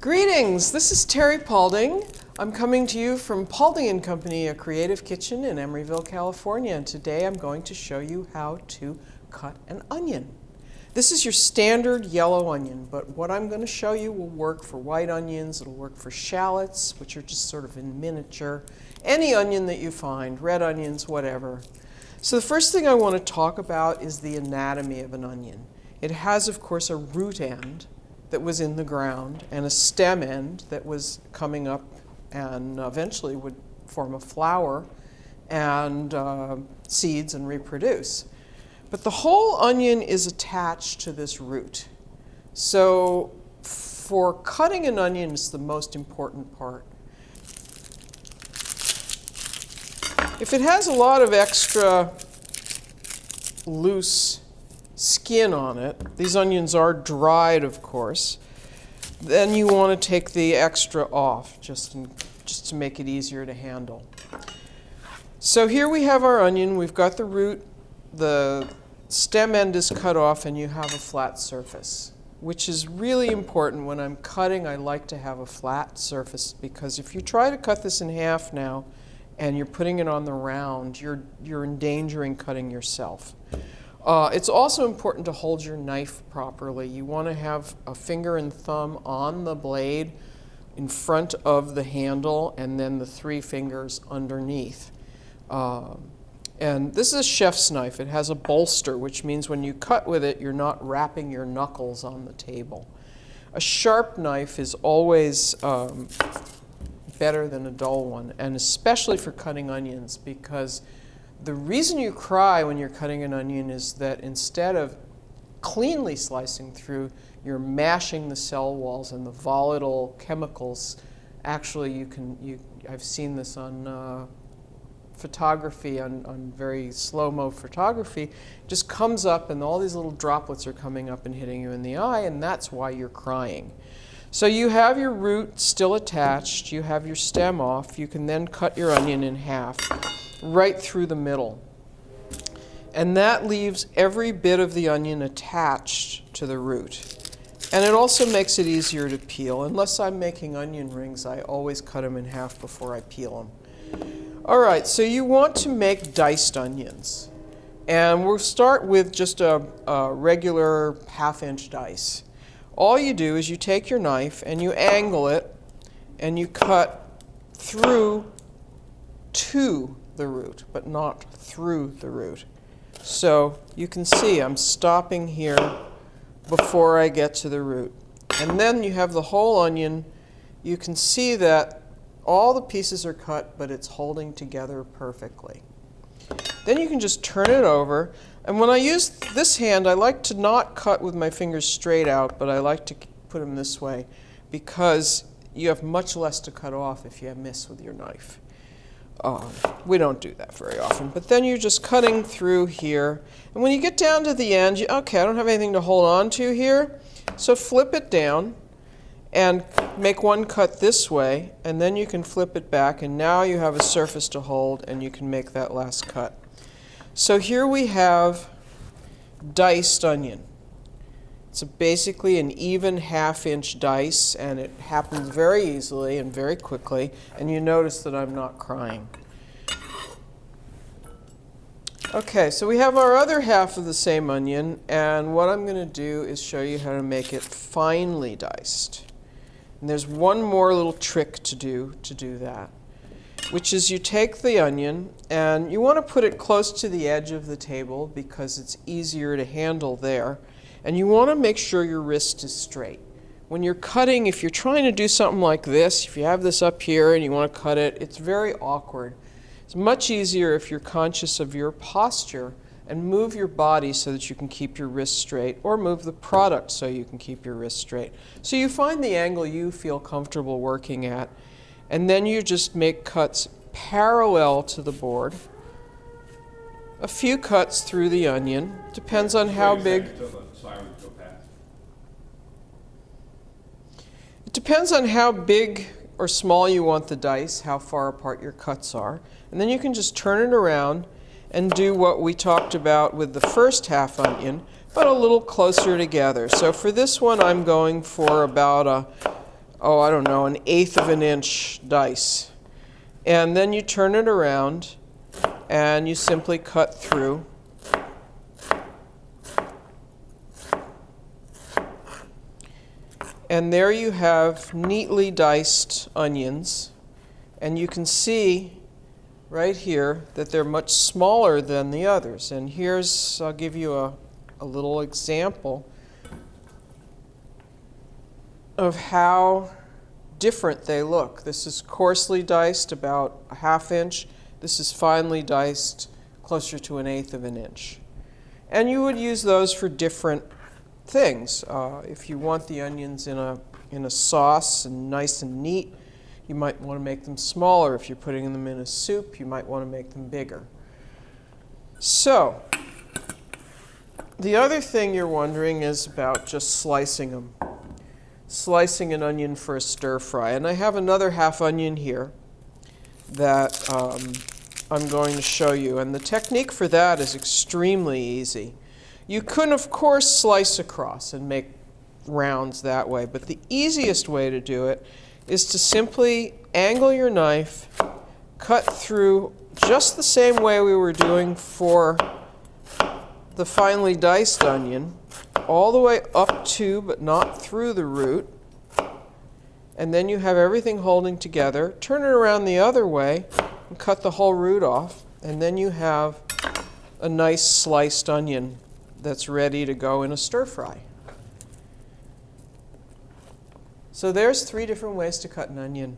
Greetings, this is Terry Paulding. I'm coming to you from Paulding & Company, a creative kitchen in Emeryville, California, and today I'm going to show you how to cut an onion. This is your standard yellow onion, but what I'm going to show you will work for white onions, it'll work for shallots, which are just sort of in miniature, any onion that you find, red onions, whatever. So the first thing I want to talk about is the anatomy of an onion. It has, of course, a root end that was in the ground and a stem end that was coming up and eventually would form a flower and seeds and reproduce. But the whole onion is attached to this root. So for cutting an onion is the most important part. If it has a lot of extra loose skin on it, these onions are dried, of course, then you want to take the extra off just to make it easier to handle. So here we have our onion. We've got the root, the stem end is cut off, and you have a flat surface, which is really important. When I'm cutting, I like to have a flat surface, because if you try to cut this in half now and you're putting it on the round, you're endangering cutting yourself. It's also important to hold your knife properly. You want to have a finger and thumb on the blade in front of the handle and then the 3 fingers underneath. And this is a chef's knife. It has a bolster, which means when you cut with it, you're not wrapping your knuckles on the table. A sharp knife is always better than a dull one, and especially for cutting onions, because the reason you cry when you're cutting an onion is that instead of cleanly slicing through, you're mashing the cell walls and the volatile chemicals. Actually, I've seen this on photography, on very slow-mo photography. It just comes up and all these little droplets are coming up and hitting you in the eye, and that's why you're crying. So you have your root still attached, you have your stem off, you can then cut your onion in half, right through the middle. And that leaves every bit of the onion attached to the root. And it also makes it easier to peel. Unless I'm making onion rings, I always cut them in half before I peel them. All right, so you want to make diced onions. And we'll start with just a regular half-inch dice. All you do is you take your knife and you angle it and you cut through to the root, but not through the root. So you can see I'm stopping here before I get to the root. And then you have the whole onion. You can see that all the pieces are cut, but it's holding together perfectly. Then you can just turn it over. And when I use this hand, I like to not cut with my fingers straight out, but I like to put them this way, because you have much less to cut off if you miss with your knife. We don't do that very often, but then you're just cutting through here. And when you get down to the end, okay, I don't have anything to hold on to here, so flip it down and make one cut this way, and then you can flip it back, and now you have a surface to hold, and you can make that last cut. So here we have diced onion. It's basically an even half-inch dice, and it happens very easily and very quickly, and you notice that I'm not crying. Okay, so we have our other half of the same onion, and what I'm going to do is show you how to make it finely diced. And there's one more little trick to do that, which is you take the onion and you want to put it close to the edge of the table because it's easier to handle there. And you want to make sure your wrist is straight. When you're cutting, if you're trying to do something like this, if you have this up here and you want to cut it, it's very awkward. It's much easier if you're conscious of your posture and move your body so that you can keep your wrist straight, or move the product so you can keep your wrist straight. So you find the angle you feel comfortable working at, and then you just make cuts parallel to the board. A few cuts through the onion. Depends on how big. It depends on how big or small you want the dice, how far apart your cuts are. And then you can just turn it around and do what we talked about with the first half onion, but a little closer together. So for this one, I'm going for about oh, I don't know, 1/8 of an inch dice. And then you turn it around and you simply cut through. And there you have neatly diced onions. And you can see right here that they're much smaller than the others. And here's, I'll give you a little example of how different they look. This is coarsely diced, about 1/2 inch. This is finely diced, closer to 1/8 of an inch. And you would use those for different things. If you want the onions in a sauce and nice and neat, you might want to make them smaller. If you're putting them in a soup, you might want to make them bigger. So, the other thing you're wondering is about just slicing them. Slicing an onion for a stir fry. And I have another 1/2 onion here that I'm going to show you. And the technique for that is extremely easy. You could, of course, slice across and make rounds that way, but the easiest way to do it is to simply angle your knife, cut through just the same way we were doing for the finely diced onion, all the way up to but not through the root, and then you have everything holding together. Turn it around the other way and cut the whole root off, and then you have a nice sliced onion that's ready to go in a stir fry. So there's 3 different ways to cut an onion.